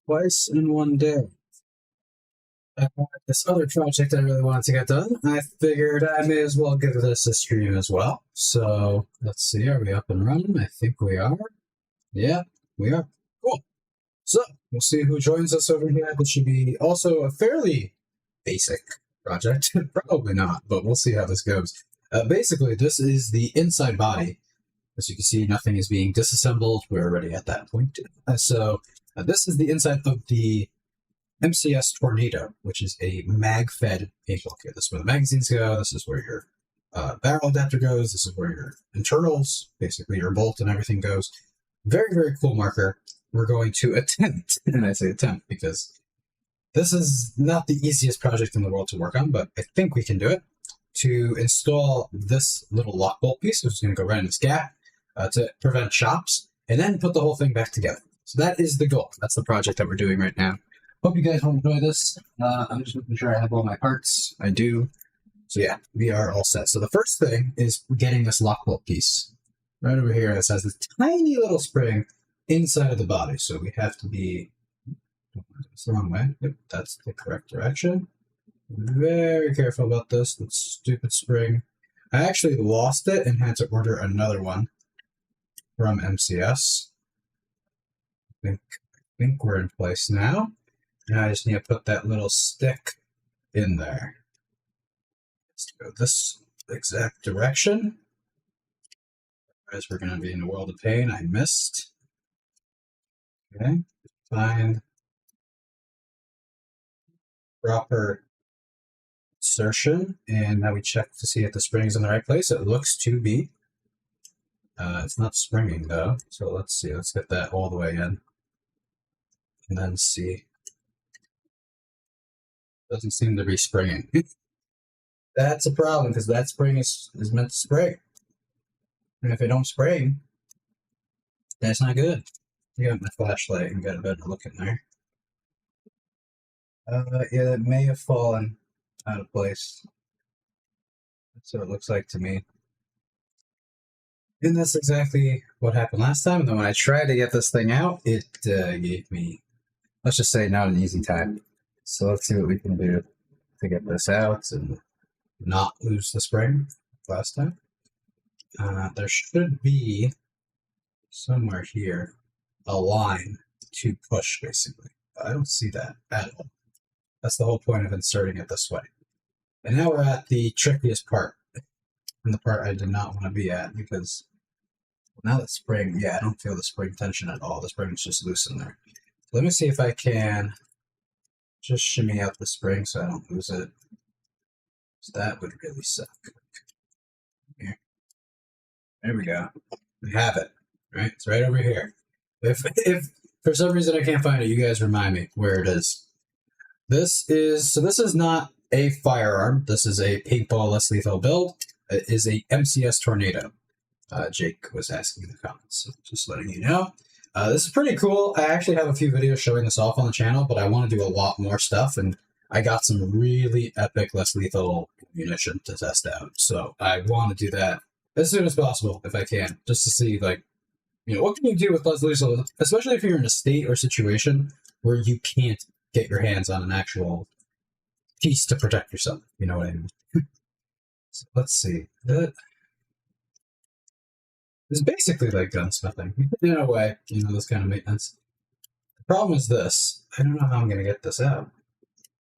Twice in one day. I had this other project I really wanted to get done. I figured I may as well give this a stream as well. So let's see, are we up and running? I think we are. Yeah, we are. Cool. So we'll see who joins us over here. This should be also a fairly basic project. Probably not, but we'll see how this goes. Basically, this is the inside body. As you can see, nothing is being disassembled. We're already at that point. So this is the inside of the MCS Tornado, which is a mag-fed paintball kit. This is where the magazines go. This is where your barrel adapter goes. This is where your internals, basically your bolt and everything goes. Very, very cool marker. We're going to attempt, and I say attempt because this is not the easiest project in the world to work on, but I think we can do it, to install this little Lok-Bolt piece, which is going to go right in this gap to prevent chops, and then put the whole thing back together. So that is the goal. That's the project that we're doing right now. Hope you guys will enjoy this. I'm just making sure I have all my parts. I do. So yeah, we are all set. So the first thing is getting this Lok-Bolt piece right over here. This has this tiny little spring inside of the body. So we have to be, it's the wrong way. Yep, that's the correct direction. Very careful about this. That stupid spring. I actually lost it and had to order another one from MCS. I think we're in place now. Now I just need to put that little stick in there. Let's go this exact direction. Otherwise we're going to be in a world of pain. I missed. Okay, find proper insertion, and now we check to see if the spring is in the right place. It looks to be. It's not springing though, so let's see. Let's get that all the way in, and then see. Doesn't seem to be springing. That's a problem because that spring is meant to spring, and if it don't spring, that's not good. I got my flashlight and got a better look in there. Yeah, that may have fallen out of place. That's what it looks like to me. And that's exactly what happened last time. And then when I tried to get this thing out, it gave me, let's just say, not an easy time. So let's see what we can do to get this out and not lose the spring last time. There should be somewhere here a line to push, basically. I don't see that at all. That's the whole point of inserting it this way. And now we're at the trickiest part, and the part I did not want to be at, because now the spring, yeah, I don't feel the spring tension at all. The spring is just loose in there. So let me see if I can just shimmy out the spring so I don't lose it. So that would really suck. Here. There we go. We have it. Right? It's right over here. If for some reason I can't find it, you guys remind me where it is. This is not a firearm. This is a paintball less lethal build. It is a MCS Tornado. Jake was asking in the comments, so just letting you know. This is pretty cool. I actually have a few videos showing this off on the channel, but I want to do a lot more stuff, and I got some really epic less lethal ammunition to test out. So I want to do that as soon as possible if I can, just to see, like, you know, what can you do with less lethal, especially if you're in a state or situation where you can't get your hands on an actual piece to protect yourself. You know what I mean? So let's see. It's basically like gunsmithing in a way, you know, this kind of maintenance. The problem is this. I don't know how I'm going to get this out.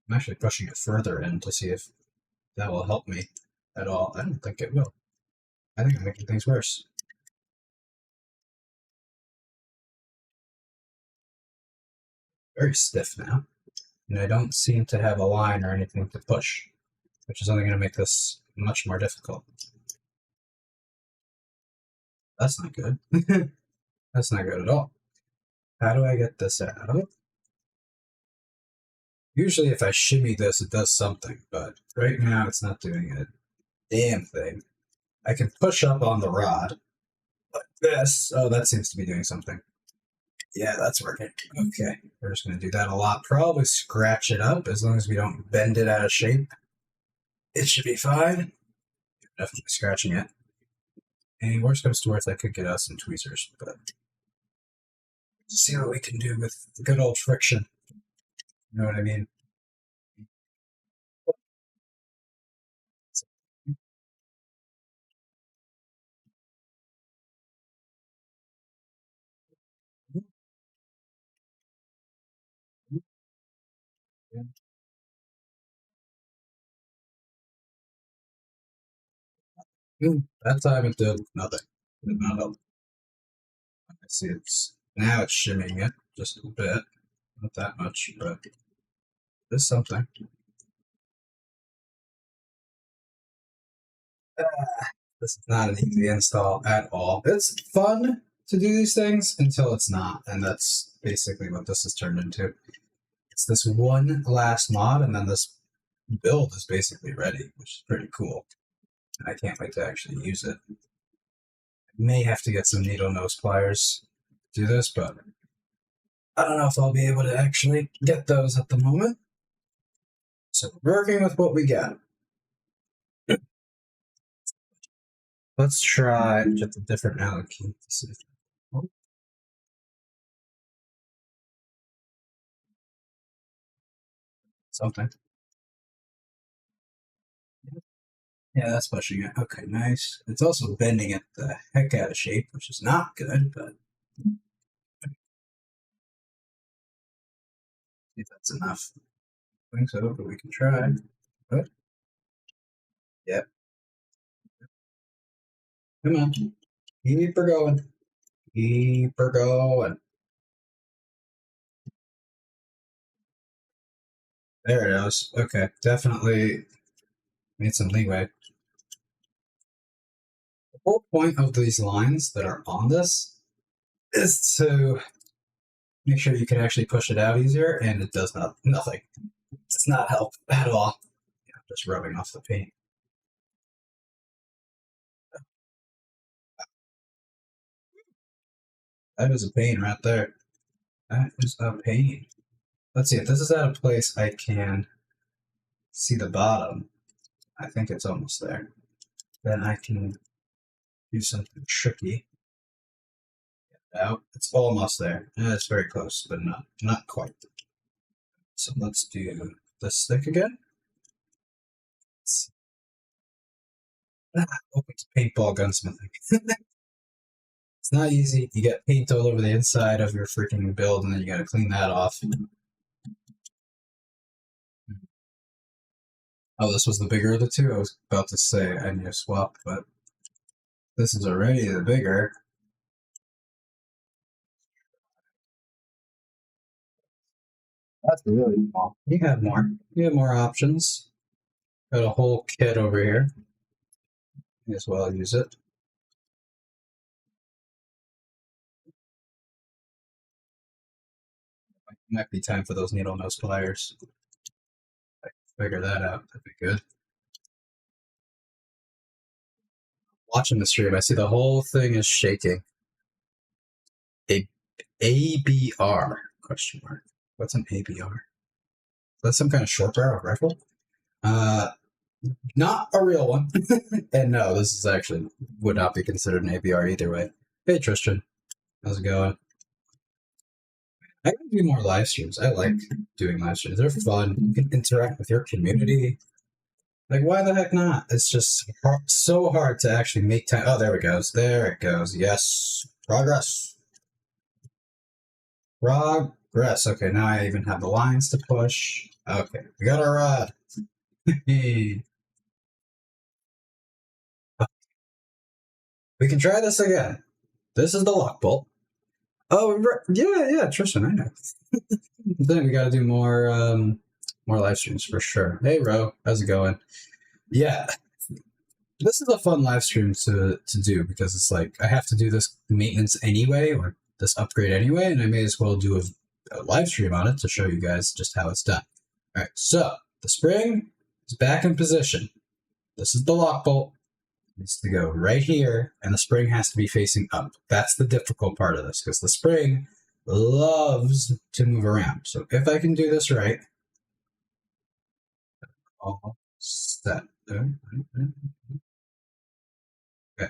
I'm actually pushing it further in to see if that will help me at all. I don't think it will. I think I'm making things worse. Very stiff now. And I don't seem to have a line or anything to push, which is only going to make this much more difficult. That's not good. That's not good at all. How do I get this out? Usually if I shimmy this, it does something, but right now it's not doing a damn thing. I can push up on the rod like this. Oh, that seems to be doing something. Yeah, that's working. Okay, we're just going to do that a lot. Probably scratch it up as long as we don't bend it out of shape. It should be fine. Definitely scratching it. And worst comes to worst, I could get us some tweezers, but See what we can do with good old friction. You know what I mean? That time it did nothing. It did not help. I see it's now it's shimmying it just a bit. Not that much, but there's something. This is not an easy install at all. It's fun to do these things until it's not, and that's basically what this has turned into. It's this one last mod, and then this build is basically ready, which is pretty cool. And I can't wait to actually use it. I may have to get some needle nose pliers to do this, but I don't know if I'll be able to actually get those at the moment. So we're working with what we got. Let's try just a different allocate. Something. Yeah, that's pushing it. Okay, nice. It's also bending it the heck out of shape, which is not good, but if that's enough. I think so, but we can try. What? Yep. Come on. Keep her going. Keep her going. There it is. Okay, definitely made some leeway. The whole point of these lines that are on this is to make sure you can actually push it out easier, and it does nothing. It does not help at all. Yeah, just rubbing off the paint. That is a pain right there. That is a pain. Let's see, if this is at a place I can see the bottom, I think it's almost there. Then I can do something tricky. Get out. It's almost there. It's very close, but not quite. So let's do this stick again. It's paintball gunsmithing. It's not easy. You get paint all over the inside of your freaking build, and then you gotta clean that off. Oh, this was the bigger of the two? I was about to say I need to swap, but this is already the bigger. That's really small. You have more. You have more options. Got a whole kit over here. May as well use it. Might be time for those needle nose pliers. I can figure that out. That'd be good. Watching the stream, I see the whole thing is shaking. A ABR question mark. What's an ABR? That's some kind of short barrel rifle? Not a real one. And no, this is actually would not be considered an ABR either way. Hey Tristan, how's it going? I can do more live streams. I like doing live streams. They're fun. You can interact with your community. Like, why the heck not? It's just so hard to actually make time. Oh, there it goes. There it goes. Yes. Progress. Progress. Okay, now I even have the lines to push. Okay, we got our rod. We can try this again. This is the Lok-Bolt. Oh, yeah, Tristan, I know. Then we got to do more live streams for sure. Hey, Ro, how's it going? Yeah, this is a fun live stream to do because it's like I have to do this maintenance anyway or this upgrade anyway, and I may as well do a live stream on it to show you guys just how it's done. All right, so the spring is back in position. This is the Lok-Bolt. It needs to go right here, and the spring has to be facing up. That's the difficult part of this because the spring loves to move around. So if I can do this right, all set. Okay. I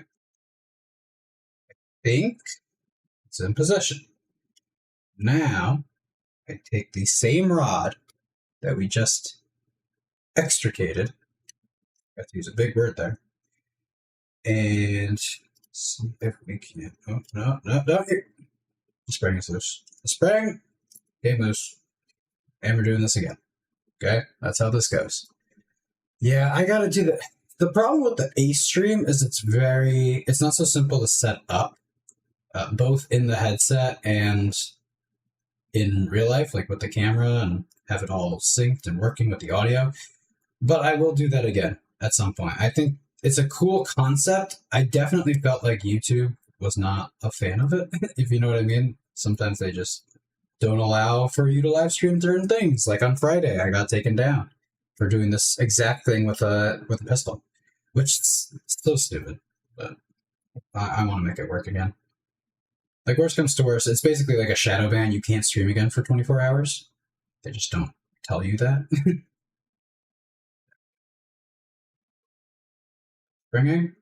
think it's in position. Now, I take the same rod that we just extricated. I have to use a big word there. And see if we can. Oh, no. Here. The spring is loose. The spring came loose. And we're doing this again. Okay? That's how this goes. Yeah, I gotta do that. The problem with the Ace stream is it's not so simple to set up, both in the headset and in real life, like with the camera and have it all synced and working with the audio. But I will do that again at some point. I think it's a cool concept. I definitely felt like YouTube was not a fan of it, if you know what I mean. Sometimes they just don't allow for you to live stream certain things. Like on Friday, I got taken down for doing this exact thing with a pistol, which is so stupid. But I want to make it work again. Like, worst comes to worst, it's basically like a shadow ban. You can't stream again for 24 hours. They just don't tell you that. Bringing.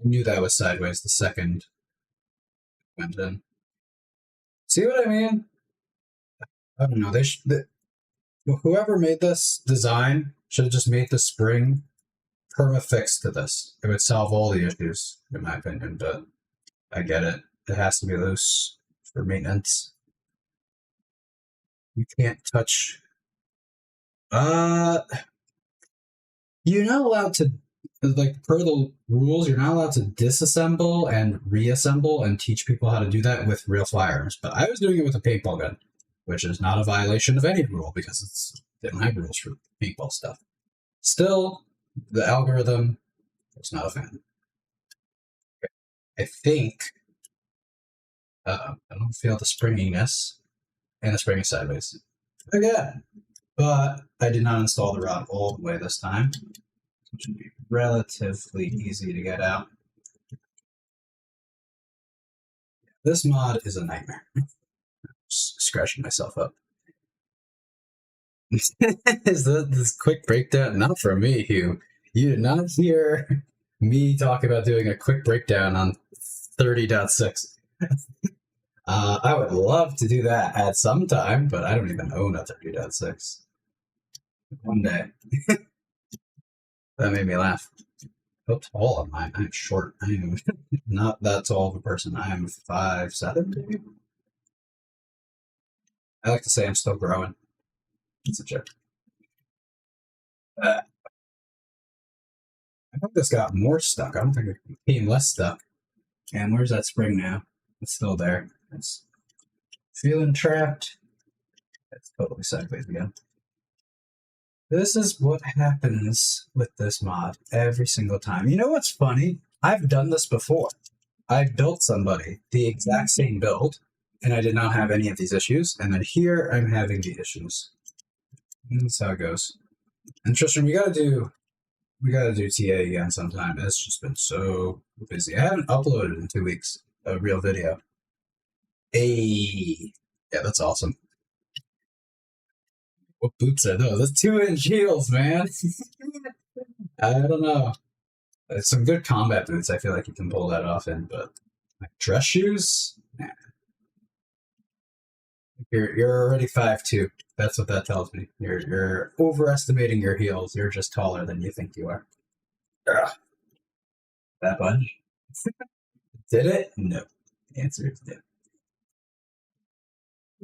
I knew that was sideways the second went in. See what I mean? I don't know. Whoever made this design should have just made the spring perma-fix to this. It would solve all the issues, in my opinion, but I get it. It has to be loose for maintenance. You can't touch... You're not allowed to, like, per the rules, you're not allowed to disassemble and reassemble and teach people how to do that with real firearms. But I was doing it with a paintball gun, which is not a violation of any rule because they don't have rules for paintball stuff. Still, the algorithm was not a fan. I think I don't feel the springiness, and the spring is sideways again. But I did not install the rod all the way this time, which should be relatively easy to get out. This mod is a nightmare. Just scratching myself up. Is this quick breakdown? Not from me, Hugh. You did not hear me talk about doing a quick breakdown on 30.6. I would love to do that at some time, but I don't even own a 30.6. One day. That made me laugh. How tall am I? I'm short. I am not that tall of a person. I am 5'7", maybe? I like to say I'm still growing. It's a joke. I think this got more stuck. I don't think it became less stuck. And where's that spring now? It's still there. It's feeling trapped. It's totally sideways again. This is what happens with this mod every single time. You know what's funny? I've done this before. I've built somebody the exact same build, and I did not have any of these issues. And then here I'm having the issues. And that's how it goes. And Tristan, we gotta do TA again sometime. It's just been so busy. I haven't uploaded in 2 weeks a real video. Hey, yeah, that's awesome. What boots are those? That's 2-inch heels, man. I don't know. It's some good combat boots. I feel like you can pull that off in, but like dress shoes, nah. You're already 5'2". That's what that tells me. You're overestimating your heels. You're just taller than you think you are. Ugh. That budge? Did it? No. The answer is no.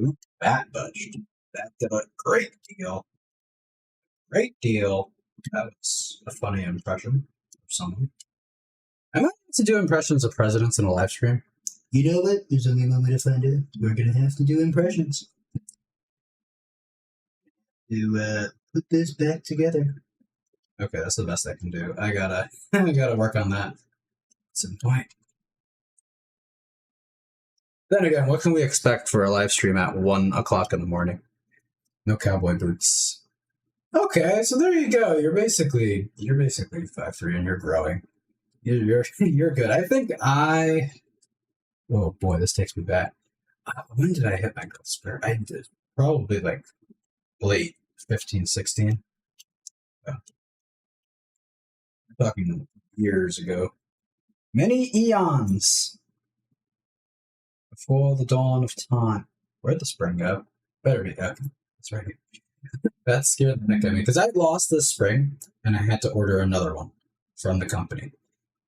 Oop, that budged. That did a great deal. Great deal. That was a funny impression of someone. I might have to do impressions of presidents in a live stream. You know what? There's only a moment to find out. We're going to have to do impressions. To put this back together. Okay, that's the best I can do. I gotta work on that at some point. Then again, what can we expect for a live stream at 1 o'clock in the morning? No cowboy boots. Okay, so there you go. You're basically 5'3" and you're growing. You're good. I think oh boy, this takes me back. When did I hit my growth spurt? I did probably like late 15, 16. I'm talking years ago. Many eons before the dawn of time. Where'd the spring go? Better be okay. It's right here. That scared the heck out of me because I lost this spring and I had to order another one from the company.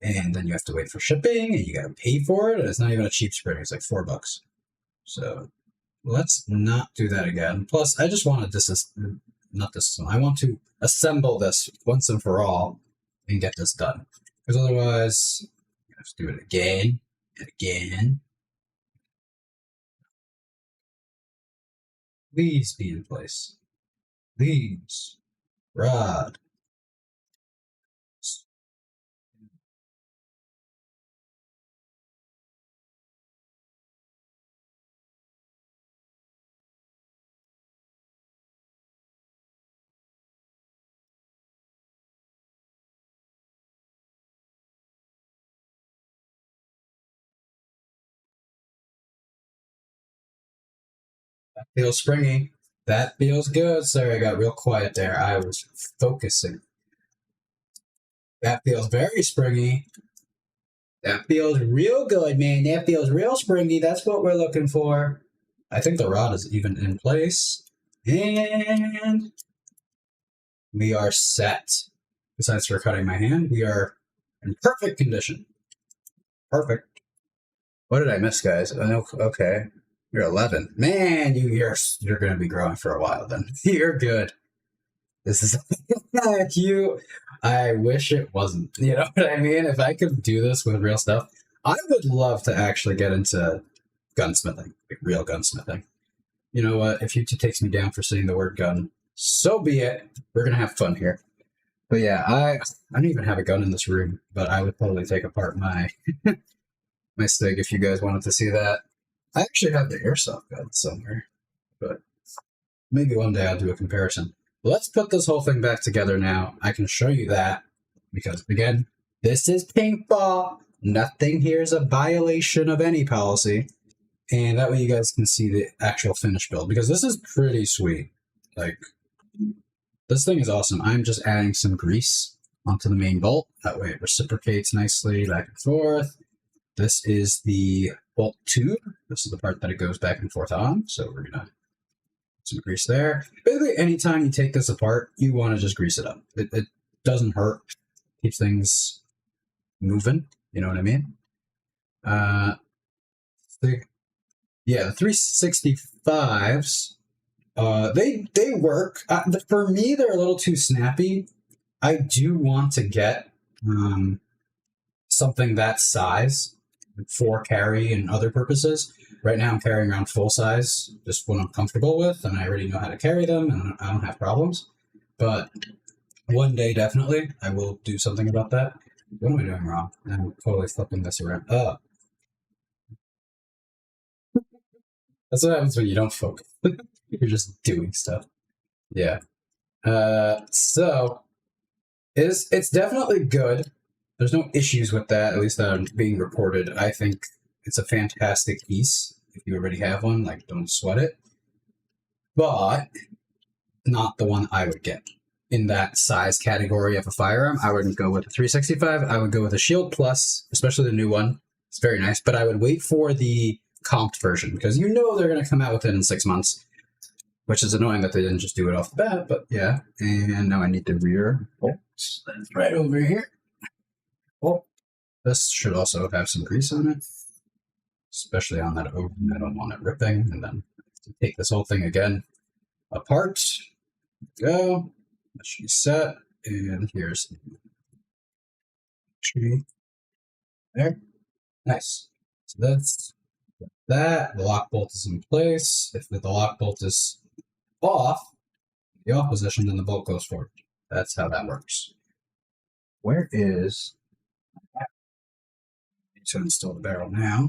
And then you have to wait for shipping and you gotta pay for it. And it's not even a cheap spring, it's like $4. So let's not do that again. Plus, I just want to I want to assemble this once and for all and get this done. Because otherwise, you have to do it again and again. Please be in place. Please. Rod. That feels springy. That feels good. Sorry, I got real quiet there. I was focusing. That feels very springy. That feels real good, man. That feels real springy. That's what we're looking for. I think the rod is even in place. And we are set. Besides for cutting my hand, we are in perfect condition. Perfect. What did I miss, guys? Okay. You're 11. Man, you're going to be growing for a while then. You're good. This is cute. I wish it wasn't. You know what I mean? If I could do this with real stuff, I would love to actually get into gunsmithing, like real gunsmithing. You know what? If YouTube takes me down for saying the word gun, so be it. We're going to have fun here. But yeah, I don't even have a gun in this room, but I would totally take apart my my Stig if you guys wanted to see that. I actually have the airsoft gun somewhere, but maybe one day I'll do a comparison. Let's put this whole thing back together now. I can show you that because, again, this is paintball. Nothing here is a violation of any policy. And that way you guys can see the actual finished build because this is pretty sweet. Like, this thing is awesome. I'm just adding some grease onto the main bolt. That way it reciprocates nicely back and forth. This is the bolt tube. This is the part that it goes back and forth on. So we're going to put some grease there. Basically, anytime you take this apart, you want to just grease it up. It doesn't hurt. Keeps things moving. You know what I mean? The 365s, they work. For me, they're a little too snappy. I do want to get something that size for carry and other purposes. Right now I'm carrying around full size, just what I'm comfortable with, and I already know how to carry them, and I don't have problems. But one day, definitely, I will do something about that. What am I doing wrong? I'm totally flipping this around. Oh. That's what happens when you don't focus. You're just doing stuff. Yeah. So, it's definitely good. There's no issues with that, at least that are being reported. I think it's a fantastic piece. If you already have one, like, don't sweat it. But not the one I would get. In that size category of a firearm, I wouldn't go with a 365. I would go with a Shield Plus, especially the new one. It's very nice. But I would wait for the comped version because you know they're going to come out with it in 6 months. Which is annoying that they didn't just do it off the bat, but yeah. And now I need the rear bolt. That's right over here. Oh, this should also have some grease on it, especially on that open. I don't want it ripping. And then to take this whole thing again apart. Go. That should be set. And here's the tree. There. Nice. So that's that. The Lok-Bolt is in place. If the Lok-Bolt is off, the off position, then the bolt goes forward. That's how that works. Where is... to install the barrel now.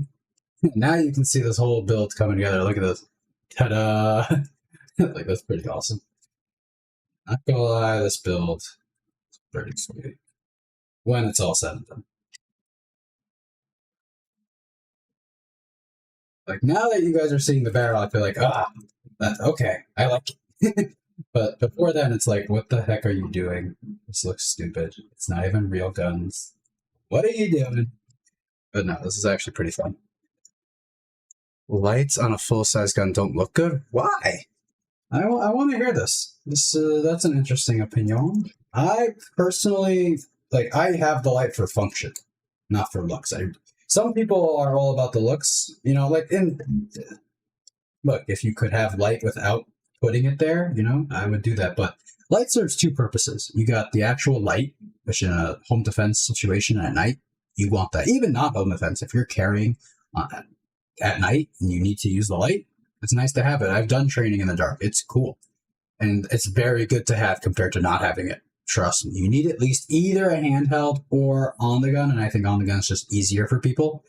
Now you can see this whole build coming together. Look at this. Ta-da! Like, that's pretty awesome. Not gonna lie, this build is pretty sweet. When it's all said and done. Like, now that you guys are seeing the barrel, I feel like, that's okay. I like it. But before then, it's like, what the heck are you doing? This looks stupid. It's not even real guns. What are you doing? But no, this is actually pretty fun. Lights on a full-size gun don't look good? Why? I want to hear this. That's an interesting opinion. I personally, like, I have the light for function, not for looks. Some people are all about the looks, you know, like, look, if you could have light without putting it there, you know, I would do that. But light serves two purposes. You got the actual light, which in a home defense situation at night, you want that. Even not home defense, if you're carrying at night and you need to use the light, it's nice to have it. I've done training in the dark. It's cool. And it's very good to have compared to not having it. Trust me. You need at least either a handheld or on the gun. And I think on the gun is just easier for people.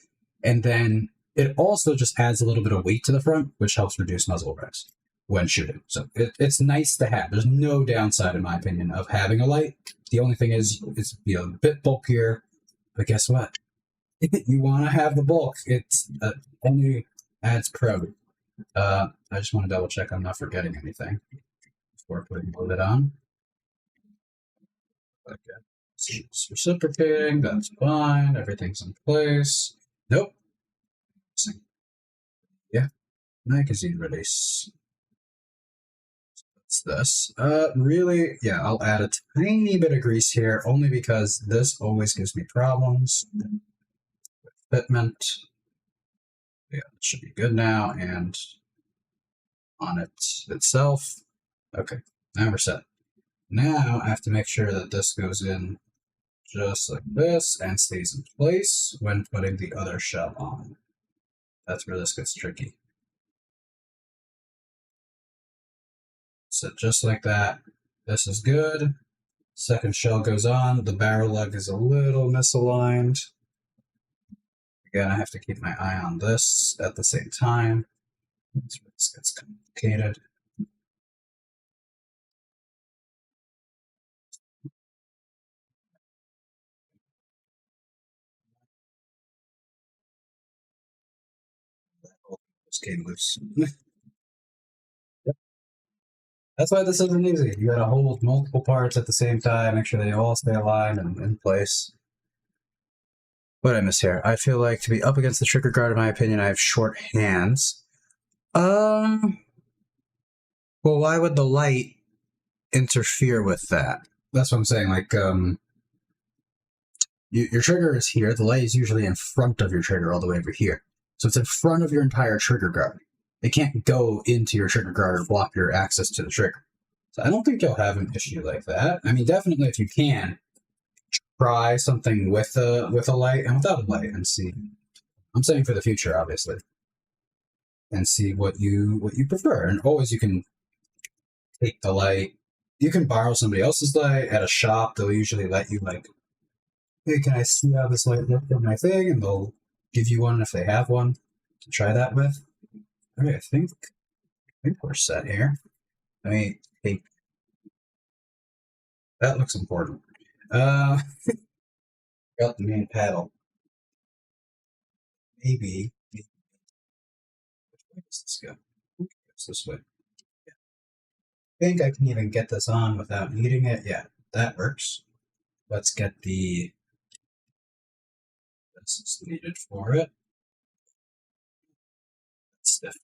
And then it also just adds a little bit of weight to the front, which helps reduce muzzle rest when shooting. So it's nice to have. There's no downside, in my opinion, of having a light. The only thing is it's a bit bulkier. But guess what? You want to have the bulk. It's only adds pro. I just want to double check I'm not forgetting anything before putting the lid on. Okay. It's reciprocating, that's fine, everything's in place. Nope. Yeah. Magazine release. What's this? Really, yeah, I'll add a tiny bit of grease here, only because this always gives me problems. Fitment. Yeah, it should be good now, and on it itself. Okay, now we're set. Now I have to make sure that this goes in just like this and stays in place when putting the other shell on. That's where this gets tricky. So just like that, this is good. Second shell goes on, the barrel leg is a little misaligned. Again, I have to keep my eye on this at the same time. That's where this gets complicated. Just came loose. Yep. That's why this isn't easy. You gotta hold multiple parts at the same time, make sure they all stay aligned and in place. What did I miss here? I feel like to be up against the trigger guard, in my opinion, I have short hands. Well, why would the light interfere with that? That's what I'm saying. Like, your trigger is here. The light is usually in front of your trigger all the way over here. So it's in front of your entire trigger guard. It can't go into your trigger guard or block your access to the trigger. So I don't think you'll have an issue like that. I mean, definitely if you can, try something with a light and without a light and see. I'm saying for the future, obviously. And see what you prefer. And always you can take the light. You can borrow somebody else's light at a shop. They'll usually let you, like, hey, can I see how this light looks on my thing? And they'll give you one if they have one to try that with. All right, I think we're set here. I mean, hey, that looks important. Got the main paddle. Maybe. Which way does this go? It's this way. Yeah. I think I can even get this on without needing it. Yeah, that works. Let's get the. This is needed for it. It's stiff.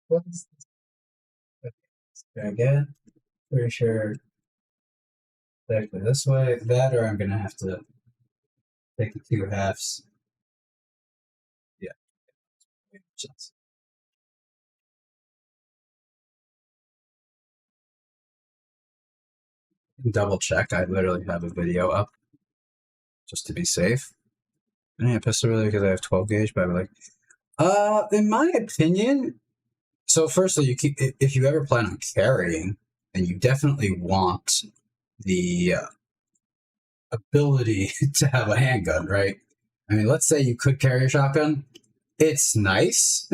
What is this? Okay. Again, pretty sure exactly this way. That, or I'm gonna have to take the two halves. Yeah. Double check. I literally have a video up just to be safe. And yeah, pistol really because I have 12 gauge, but I'm like, in my opinion, so firstly, if you ever plan on carrying, and you definitely want the ability to have a handgun, right? I mean, let's say you could carry a shotgun. It's nice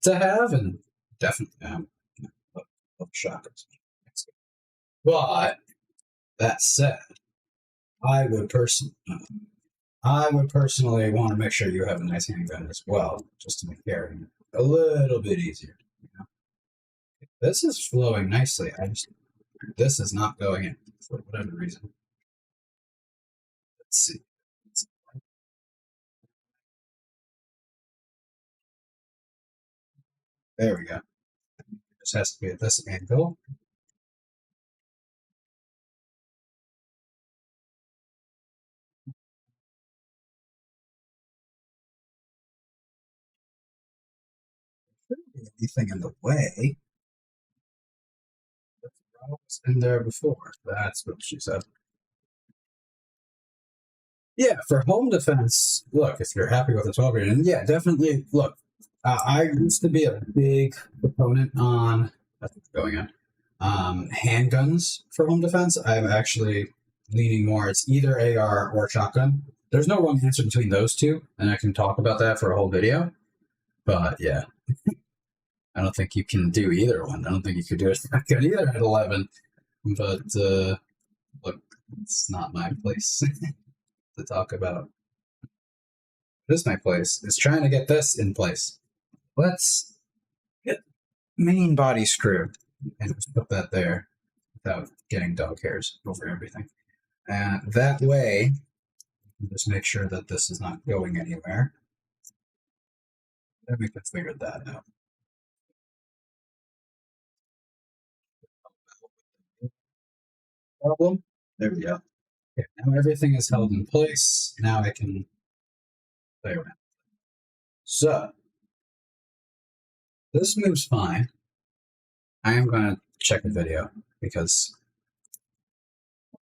to have, and definitely love shotguns. But that said, I would personally want to make sure you have a nice handgun as well, just to make carrying a little bit easier. You know? This is flowing nicely. This is not going in for whatever reason. Let's see. There we go. This has to be at this angle. Shouldn't be anything in the way. The throw was in there before. That's what she said. Yeah, for home defense, look, if you're happy with the 12 grain, and yeah, definitely, look, I used to be a big proponent on, that's going on, handguns for home defense. I'm actually leaning more, it's either AR or shotgun. There's no wrong answer between those two, and I can talk about that for a whole video. But yeah, I don't think you can do either one. I don't think you could do a shotgun either at 11. But look, it's not my place to talk about. It is my place. It's trying to get this in place. Let's get main body screw and just put that there without getting dog hairs over everything. And that way, just make sure that this is not going anywhere. Then we can figure that out. Problem. There we go. Okay, now everything is held in place. Now I can play around. So, this moves fine. I am going to check a video because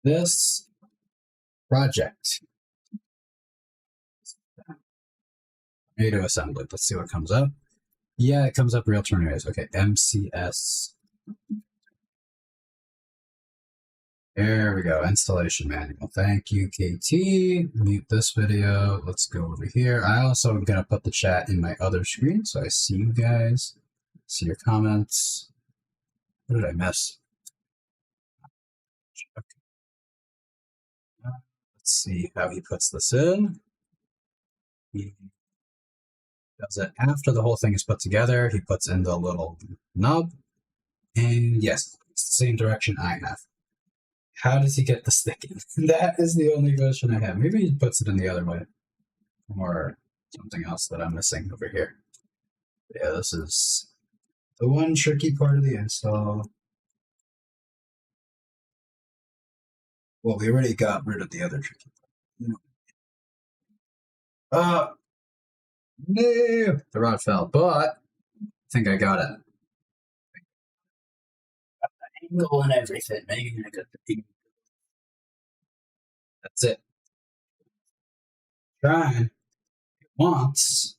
this project, tornado assembly, let's see what comes up. Yeah, it comes up real tornadoes. Okay, MCS. There we go, installation manual. Thank you, KT. Mute this video. Let's go over here. I also am going to put the chat in my other screen so I see you guys, see your comments. What did I miss? Okay. Let's see how he puts this in. He does it after the whole thing is put together. He puts in the little nub. And yes, it's the same direction I have. How does he get the stick in? That is the only question I have. Maybe he puts it in the other way. Or something else that I'm missing over here. Yeah, this is the one tricky part of the install. Well, we already got rid of the other tricky part. No! The rod fell, but I think I got it. Got the angle and everything. Maybe I got the angle. That's it. Trying. Once.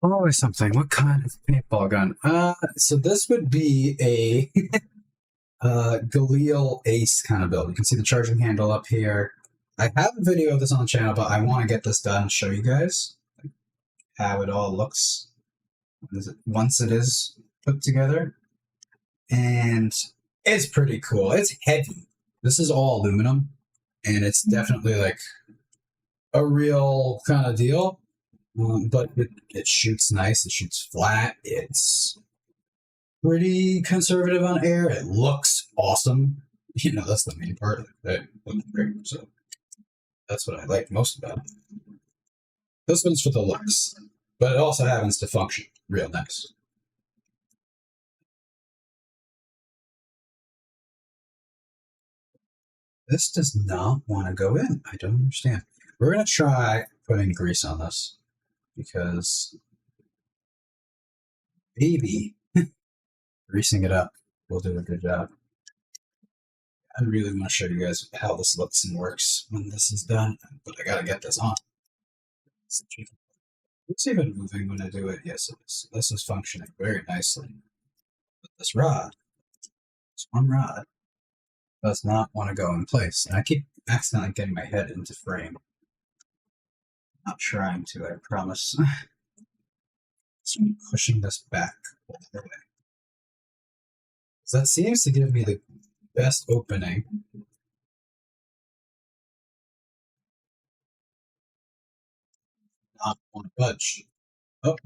Always something. What kind of paintball gun? So this would be a Galil Ace kind of build. You can see the charging handle up here. I have a video of this on the channel, but I want to get this done and show you guys how it all looks once it is put together. And it's pretty cool. It's heavy. This is all aluminum, and it's definitely like a real kind of deal. But it shoots nice. It shoots flat. It's pretty conservative on air. It looks awesome. You know, that's the main part. It looks great. So that's what I like most about it. This one's for the looks, but it also happens to function real nice. This does not want to go in. I don't understand. We're going to try putting grease on this because maybe greasing it up will do a good job. I really want to show you guys how this looks and works when this is done, but I got to get this on. It's even moving when I do it. Yes, it is. This is functioning very nicely. But this rod, this one rod, does not want to go in place. And I keep accidentally getting my head into frame. I'm not trying to, I promise. So I'm pushing this back all the way. So that seems to give me the best opening. Not want to budge. Oh.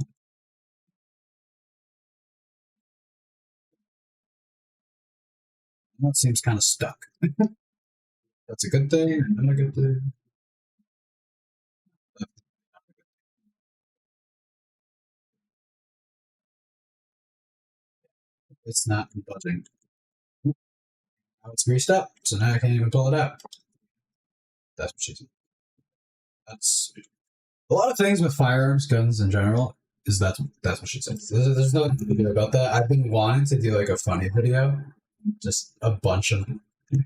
That seems kind of stuck. That's a good thing, not a good thing. It's not budging. Now it's greased up, so now I can't even pull it out. That's what she said. That's a lot of things with firearms, guns in general. That's what she said. There's nothing to do about that. I've been wanting to do like a funny video, just a bunch of things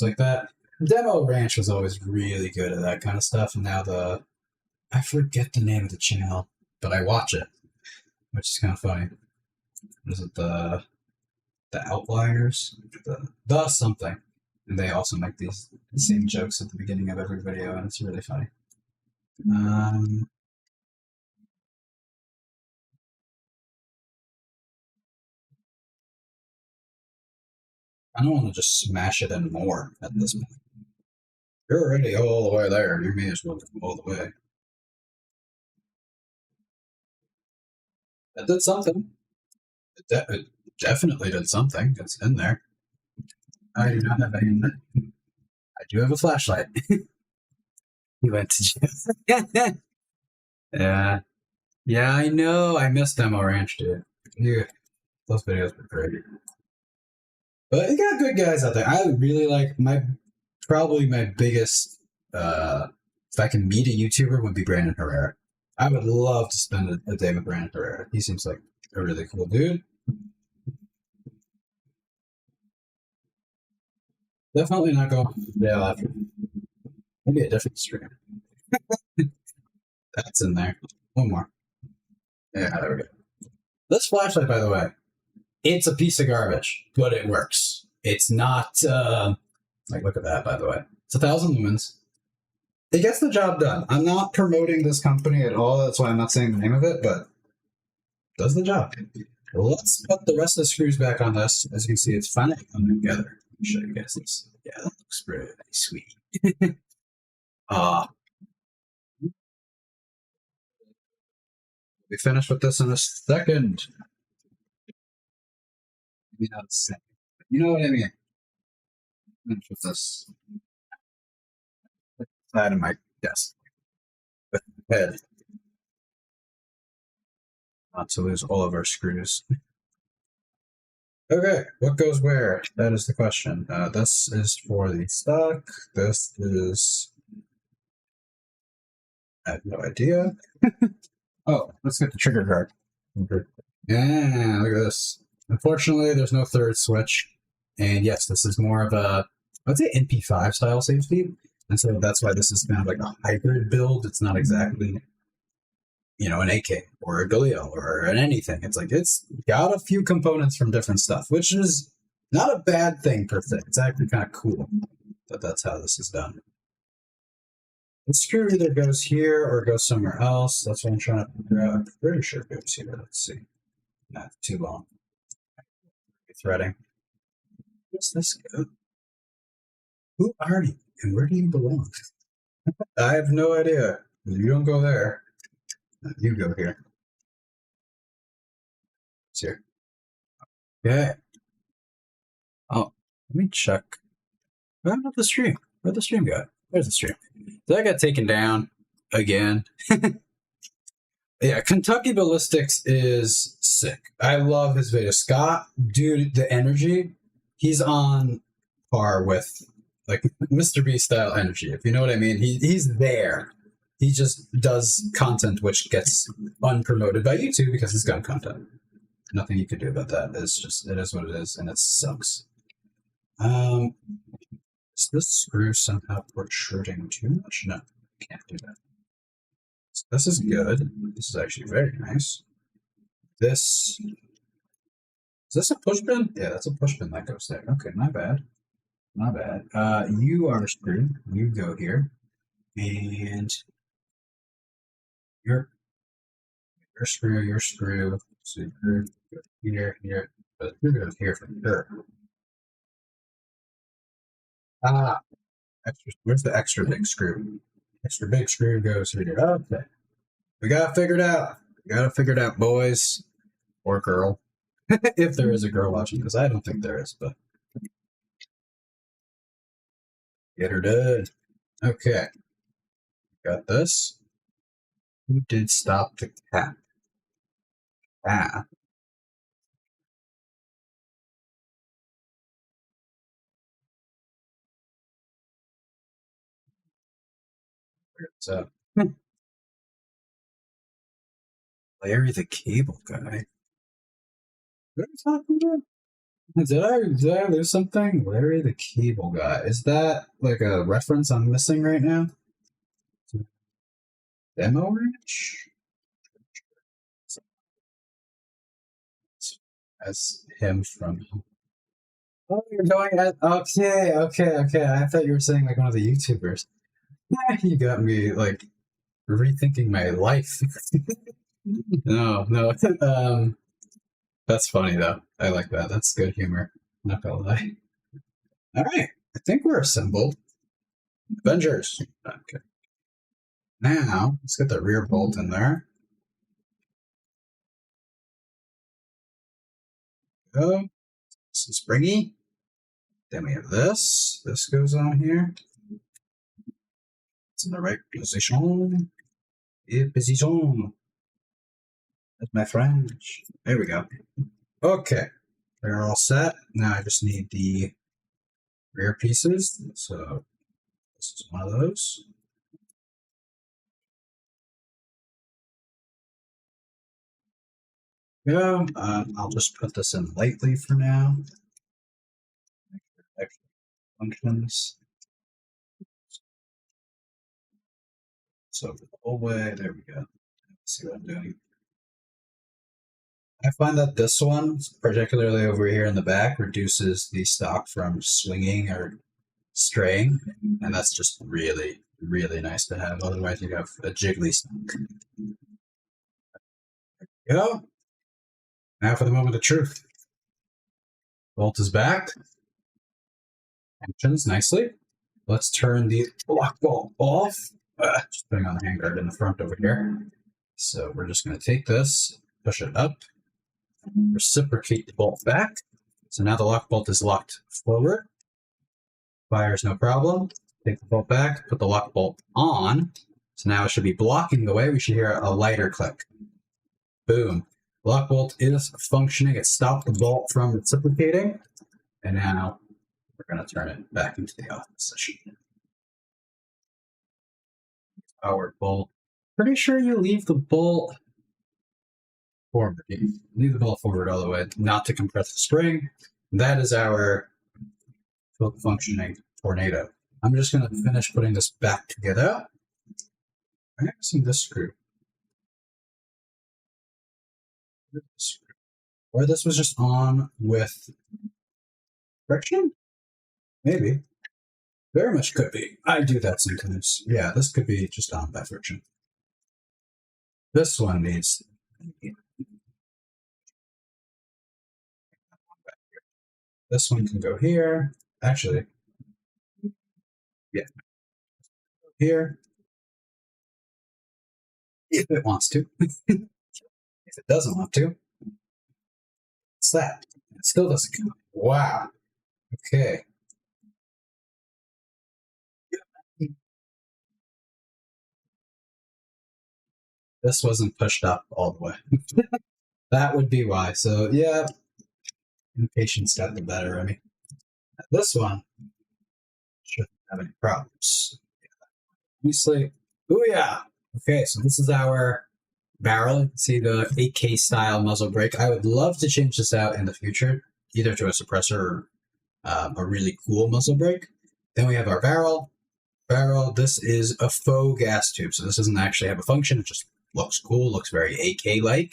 like that. Demo Ranch was always really good at that kind of stuff, and now I forget the name of the channel, but I watch it, which is kind of funny. Is it the Outliers? The something. And they also make these same jokes at the beginning of every video, and it's really funny. I don't want to just smash it in more at this point. You're already all the way there. You may as well go all the way. That did something. It definitely did something. It's in there. I do not have any in there. I do have a flashlight. You went to jail. Yeah. Yeah, I know. I missed Demo Ranch, dude. Yeah. Those videos were great. But you got good guys out there. I really like probably my biggest, if I can meet a YouTuber, would be Brandon Herrera. I would love to spend a day with Brandon Herrera. He seems like a really cool dude. Definitely not going to jail after. Maybe a different stream. That's in there. One more. Yeah, there we go. This flashlight, by the way, it's a piece of garbage, but it works. It's not, like, look at that, by the way. It's 1,000 lumens. It gets the job done. I'm not promoting this company at all. That's why I'm not saying the name of it, but it does the job. Let's put the rest of the screws back on this. As you can see, it's finally coming together. Let me show you guys this. Yeah, that looks really sweet. We finish with this in a second. Maybe not a second. You know what I mean? Finish with this side of my desk. With the head. Not to lose all of our screws. Okay, what goes where? That is the question. This is for the stock. This is... I have no idea. Oh, let's get the trigger guard. Yeah, look at this. Unfortunately, there's no third switch. And yes, this is more of a, I'd say NP5 style safety. And so that's why this is kind of like a hybrid build. It's not exactly, you know, an AK or a Galil or an anything. It's like, it's got a few components from different stuff, which is not a bad thing per se. It's actually kind of cool that that's how this is done. The screw either goes here or goes somewhere else. That's what I'm trying to figure out. I'm pretty sure it goes here. Let's see. Not too long. Threading. Where's this go? Who are you? And where do you belong? I have no idea. You don't go there. You go here. It's here. Okay. Oh, let me check. What happened to the stream? Where'd the stream go? Where's the stream? That got taken down again. Yeah, Kentucky Ballistics is sick. I love his video. Scott, dude, the energy, he's on par with like Mr. B style energy, if you know what I mean. He's there. He just does content which gets unpromoted by YouTube because it's gun content. Nothing you can do about that. It's just, it is what it is, and it sucks. Is this screw somehow protruding too much? No, can't do that. So this is good. This is actually very nice. This, is this a push pin? Yeah, that's a push pin that goes there. Okay, not bad. Not bad. You are screwed. You go here. And your screw, so here, here. But you're going here for sure. Ah, where's the extra big screw? Extra big screw goes here. Okay. We got it figured out. We got it figured out, boys. Or girl. If there is a girl watching, because I don't think there is, but get her done. Okay. Got this. Who did stop the cat? Ah. Where's up? Larry the Cable Guy. What are you talking about? Did I lose something? Larry the Cable Guy. Is that like a reference I'm missing right now? Demo Ranch? As him from. Oh, you're going at. Okay. I thought you were saying like one of the YouTubers. You got me like rethinking my life. No. That's funny though. I like that. That's good humor. Not gonna lie. All right, I think we're assembled. Avengers. Okay. Now let's get the rear bolt in there. Go. This is springy. Then we have this. This goes on here. It's in the right position. Position. That's my French. There we go. Okay. They're all set. Now I just need the rear pieces. So this is one of those. Yeah, I'll just put this in lightly for now. Extra functions. So the whole way, there we go. Let's see what I'm doing. I find that this one, particularly over here in the back, reduces the stock from swinging or straying, and that's just really, really nice to have. Otherwise, you have a jiggly stock. There we go. Now for the moment of truth. Bolt is back. Functions nicely. Let's turn the Lok-Bolt off. Just putting on the handguard in the front over here. So we're just going to take this, push it up, reciprocate the bolt back. So now the Lok-Bolt is locked forward. Fires no problem. Take the bolt back, put the Lok-Bolt on. So now it should be blocking the way. We should hear a lighter click. Boom. Lok-Bolt is functioning. It stopped the bolt from reciprocating. And now we're going to turn it back into the off position. Power bolt. Pretty sure you leave the bolt forward. You leave the bolt forward all the way, not to compress the spring. That is our functioning tornado. I'm just going to finish putting this back together. I'm using this screw. Or this was just on with friction? Maybe. Very much could be. I do that sometimes. Yeah, this could be just on by friction. This one needs. This one can go here. Actually, yeah. Here. If it wants to. If it doesn't want to. It's that. It still doesn't count. Wow. Okay. This wasn't pushed up all the way. That would be why. So, yeah, impatience got the better of me. This one shouldn't have any problems. Obviously, oh yeah. Okay, so this is our barrel. You can see the 8K style muzzle brake. I would love to change this out in the future, either to a suppressor or a really cool muzzle brake. Then we have our barrel. This is a faux gas tube, so this doesn't actually have a function. It just looks cool, looks very AK-like.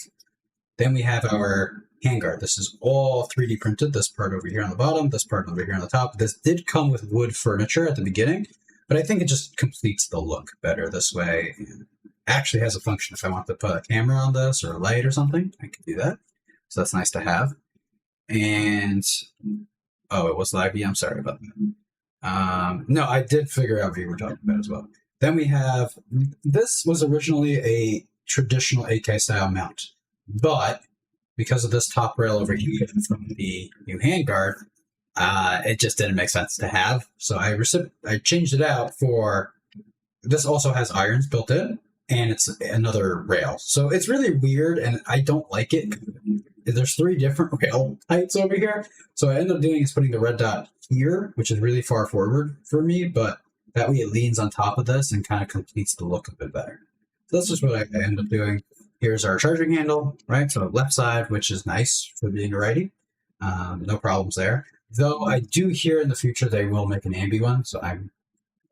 Then we have our handguard. This is all 3D printed. This part over here on the bottom, this part over here on the top. This did come with wood furniture at the beginning, but I think it just completes the look better this way. It actually has a function if I want to put a camera on this or a light or something. I can do that. So that's nice to have. And oh, it was live. I'm sorry about that. No, I did figure out what you were talking about as well. Then we have, this was originally a traditional AK style mount, but because of this top rail over here from the new handguard, it just didn't make sense to have. So I changed it out for, this also has irons built in, and it's another rail. So it's really weird, and I don't like it. There's 3 different rail heights over here. So I ended up doing is putting the red dot here, which is really far forward for me, but that way it leans on top of this and kind of completes the look a bit better. So that's just what I end up doing. Here's our charging handle, right? So left side, which is nice for being a righty. No problems there. Though I do hear in the future they will make an ambi one, so I'm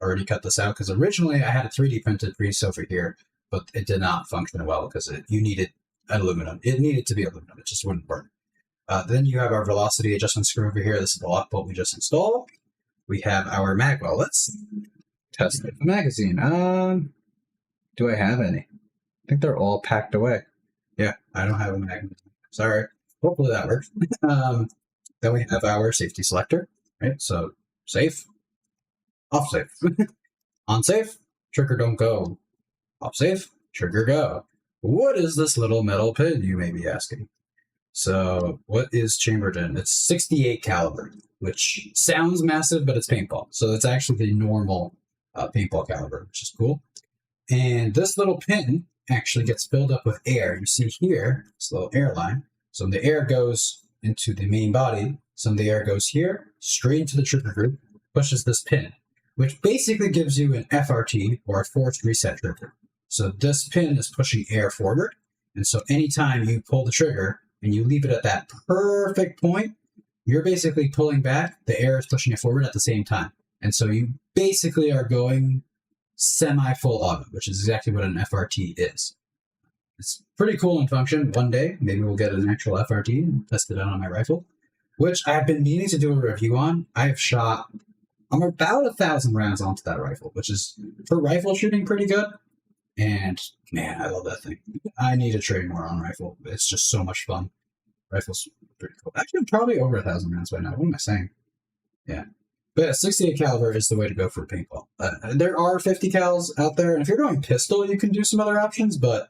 already cut this out because originally I had a 3D printed piece over here, but it did not function well because you needed aluminum. It needed to be aluminum. It just wouldn't work. Then you have our velocity adjustment screw over here. This is the Lok-Bolt we just installed. We have our mag. Well, let's test the magazine. Do I have any? I think they're all packed away. Yeah, I don't have a magnet. Sorry. Hopefully that works. Then we have our safety selector, right? So safe, off safe. On safe, trigger don't go. Off safe, trigger go. What is this little metal pin, you may be asking? So what is chambered in? It's 68 caliber, which sounds massive, but it's paintball. So it's actually the normal paintball caliber, which is cool. And this little pin actually gets filled up with air. You see here, this little air line. So the air goes into the main body. Some of the air goes here, straight into the trigger group, pushes this pin, which basically gives you an FRT, or a forced reset trigger. So this pin is pushing air forward. And so anytime you pull the trigger and you leave it at that perfect point, you're basically pulling back, the air is pushing it forward at the same time. And so you basically are going semi-full auto, which is exactly what an FRT is. It's pretty cool in function. One day, maybe we'll get an actual FRT and test it out on my rifle, which I've been meaning to do a review on. I'm about 1,000 rounds onto that rifle, which is, for rifle shooting, pretty good. And man, I love that thing. I need to train more on rifle. It's just so much fun. Rifle's pretty cool. Actually, I'm probably over 1,000 rounds by now. What am I saying? Yeah. But yeah, 68 caliber is the way to go for paintball. There are 50 cals out there, and if you're going pistol, you can do some other options, but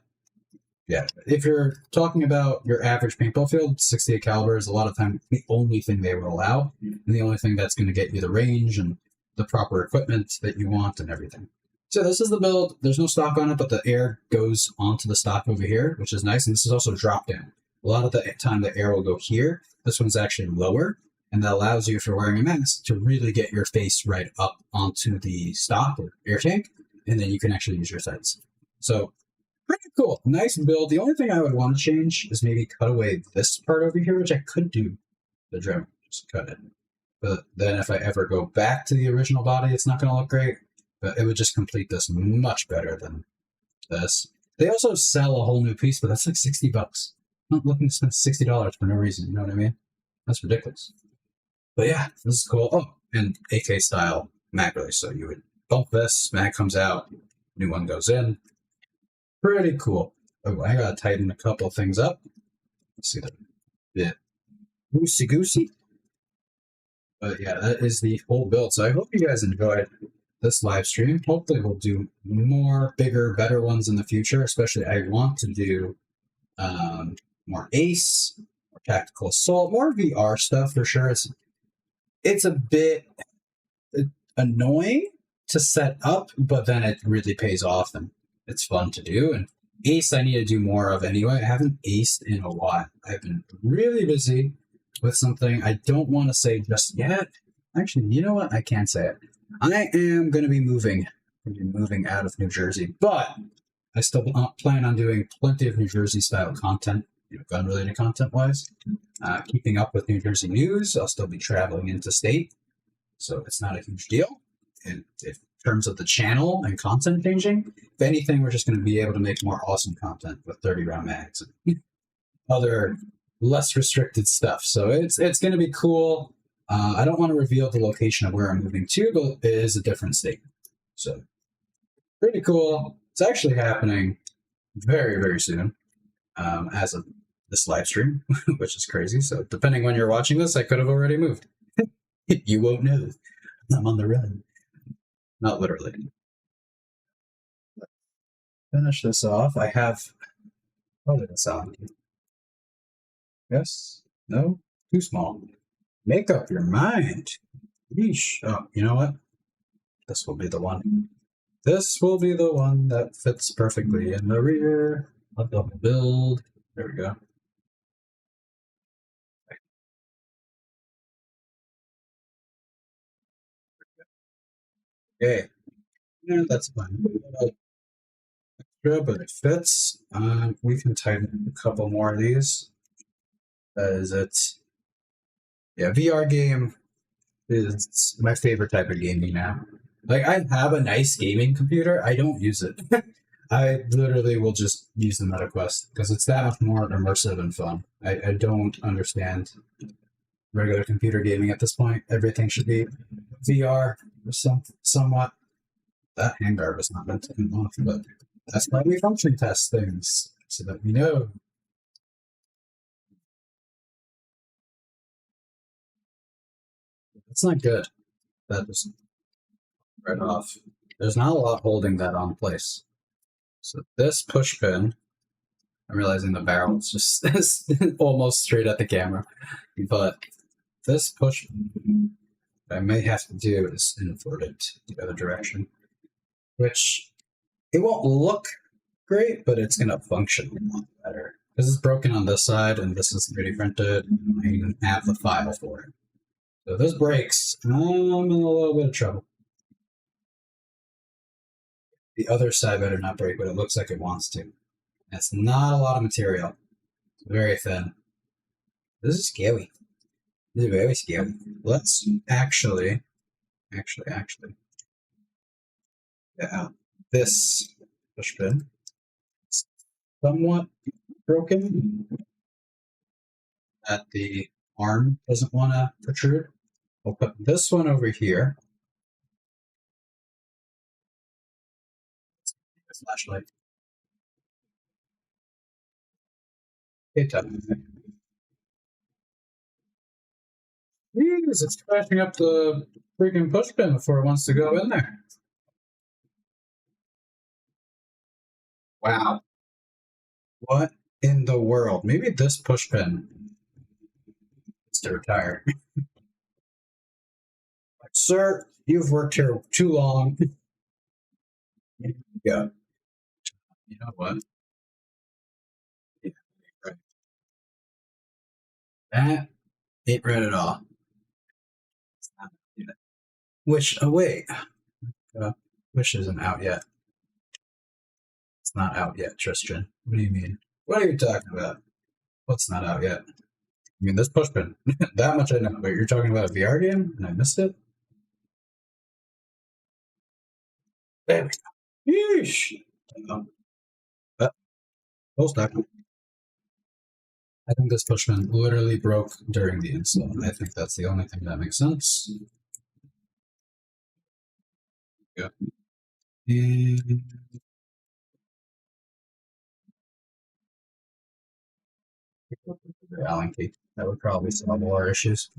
yeah, if you're talking about your average paintball field, 68 caliber is a lot of time the only thing they will allow, and the only thing that's going to get you the range and the proper equipment that you want and everything. So this is the build. There's no stock on it, but the air goes onto the stock over here, which is nice, and this is also drop down. A lot of the time the air will go here. This one's actually lower, and that allows you, if you're wearing a mask, to really get your face right up onto the stock or air tank, and then you can actually use your sights. So pretty cool. Nice build. The only thing I would want to change is maybe cut away this part over here, which I could do the Dremel. Just cut it. But then if I ever go back to the original body, it's not going to look great. But it would just complete this much better than this. They also sell a whole new piece, but that's like $60. I'm not looking to spend $60 for no reason. You know what I mean? That's ridiculous. But yeah, this is cool. Oh, and AK style mag release. So you would bump this, mag comes out, new one goes in. Pretty cool. Oh, I gotta tighten a couple things up. Let's see that. Yeah. Goosey. But yeah, that is the whole build. So I hope you guys enjoyed this live stream. Hopefully we'll do more, bigger, better ones in the future. Especially I want to do more ACE, more tactical assault, more VR stuff for sure. It's a bit annoying to set up, but then it really pays off and it's fun to do. And ACE I need to do more of anyway. I haven't aced in a while. I've been really busy with something I don't want to say just yet. Actually, you know what? I can't say it. I am going to be moving. I'm going to be moving out of New Jersey, but I still plan on doing plenty of New Jersey style content, gun related content wise. Keeping up with New Jersey news. I'll still be traveling into state, so it's not a huge deal. And in terms of the channel and content changing, if anything, we're just going to be able to make more awesome content with 30 round mags and other less restricted stuff. So it's going to be cool. I don't want to reveal the location of where I'm moving to, but it is a different state. So pretty cool. It's actually happening very, very soon. As of this live stream, which is crazy. So depending when you're watching this, I could have already moved. You won't know. I'm on the run. Not literally. Finish this off. I have. What did it sound? Yes? No? Too small. Make up your mind. Yeesh. Oh, you know what? This will be the one. This will be the one that fits perfectly in the rear. I'll double build. There we go. Okay. Yeah, that's fine. Extra, but it fits. We can tighten a couple more of these. That is it. Yeah, VR game is my favorite type of gaming now. Like, I have a nice gaming computer. I don't use it. I literally will just use the MetaQuest because it's that much more immersive and fun. I don't understand regular computer gaming at this point. Everything should be VR or somewhat. That handguard was not meant to come off, but that's why we function test things so that we know. That's not good. That just right off. There's not a lot holding that on place. So this push pin, I'm realizing the barrel is just almost straight at the camera, but this push pin, what I may have to do is invert it the other direction, which it won't look great, but it's going to function a lot better. This is broken on this side, and this is 3D printed. I can have the file for it. So if this breaks, I'm in a little bit of trouble. The other side better not break, but it looks like it wants to. It's not a lot of material. It's very thin. This is scary. This is very scary. Let's actually get out this push pin. It's somewhat broken. That the arm doesn't want to protrude. We'll put this one over here. Flashlight. Okay, time. Jeez, it's crashing up the freaking push pin before it wants to go in there. Wow. What in the world? Maybe this push pin is to retire. Like, sir, you've worked here too long. Yeah. You know what? Yeah, right. That ain't right at all. Wish, oh wait. Wish isn't out yet. It's not out yet, Tristan. What do you mean? What are you talking about? What's not out yet? I mean, this push pin. That much I know. But you're talking about a VR game, and I missed it? There we go. Yeesh. Full stack. I think this push pin literally broke during the install. I think that's the only thing that makes sense. Yeah. And the Allen key. That would probably solve all our issues.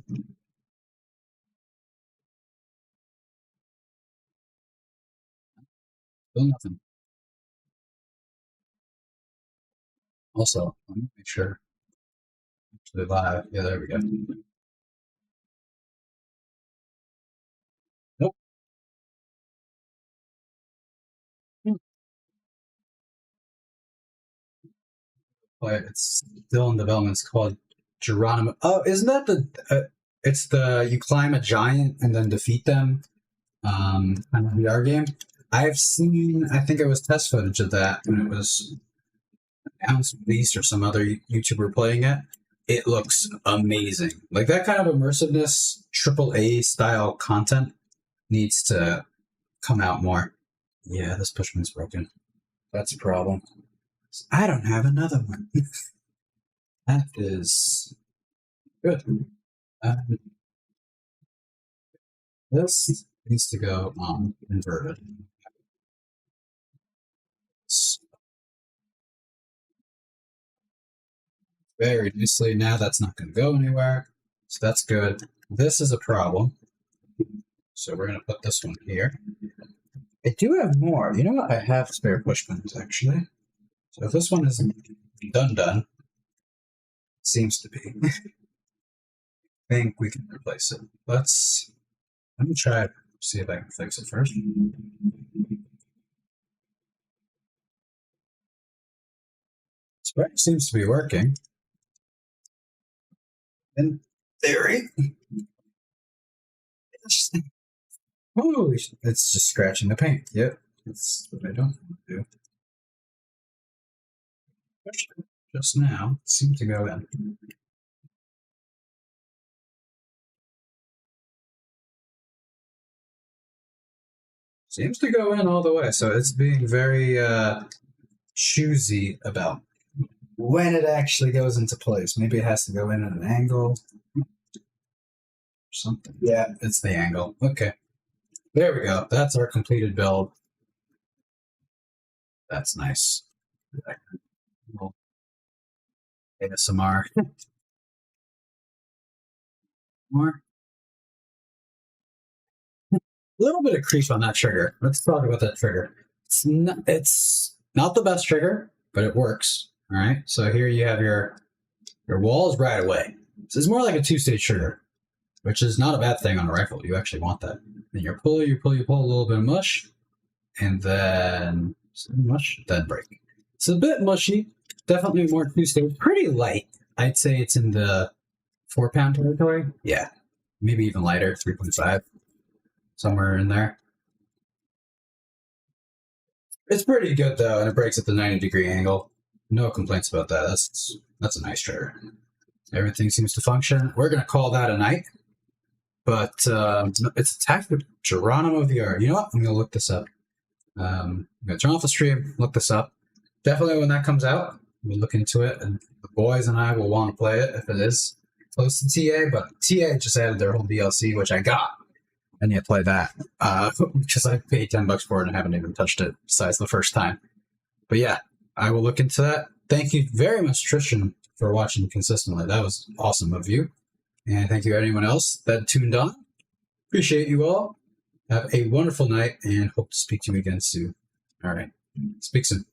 Still nothing. Also, let me make sure. Actually live. Yeah, there we go. Nope. But it's still in development. It's called Geronimo. Oh, isn't that the? It's the you climb a giant and then defeat them. Kind of VR game. I've seen. I think it was test footage of that when it was announced, released, or some other YouTuber playing it. It looks amazing. Like that kind of immersiveness, AAA style content needs to come out more. Yeah, this pushman's broken. That's a problem. I don't have another one. That is good. This needs to go inverted. very nicely. Now that's not going to go anywhere, so that's good. This is a problem, so we're going to put this one here. I do have more. You know what? I have spare push pins, actually. So if this one isn't done, seems to be. I think we can replace it. Let me try to see if I can fix it first. Spray seems to be working. In theory. Holy shit. It's just scratching the paint. Yep. That's what I don't want to do. Just now, it seemed to go in. Seems to go in all the way, so it's being very choosy about when it actually goes into place. Maybe it has to go in at an angle or something. Yeah, it's the angle. Okay. There we go. That's our completed build. That's nice. ASMR. More. A little bit of creep on that trigger. Let's talk about that trigger. It's not the best trigger, but it works. All right. So here you have your walls right away. This is more like a two-stage trigger, which is not a bad thing on a rifle. You actually want that. Then you pull, a little bit of mush, and then then break. It's a bit mushy. Definitely more two-stage. Pretty light. I'd say it's in the 4-pound territory. Yeah. Maybe even lighter, 3.5. Somewhere in there. It's pretty good though, and it breaks at the 90-degree angle. No complaints about that. That's a nice trigger. Everything seems to function. We're gonna call that a night. But it's attacked with Geronimo VR. You know what? I'm gonna look this up. I'm gonna turn off the stream, look this up. Definitely when that comes out, we'll look into it, and the boys and I will want to play it if it is close to TA. But TA just added their whole DLC, which I got. And you play that because I paid $10 for it and haven't even touched it besides the first time. But yeah, I will look into that. Thank you very much, Tristan, for watching consistently. That was awesome of you. And thank you to anyone else that tuned on. Appreciate you all. Have a wonderful night and hope to speak to you again soon. All right. Speak soon.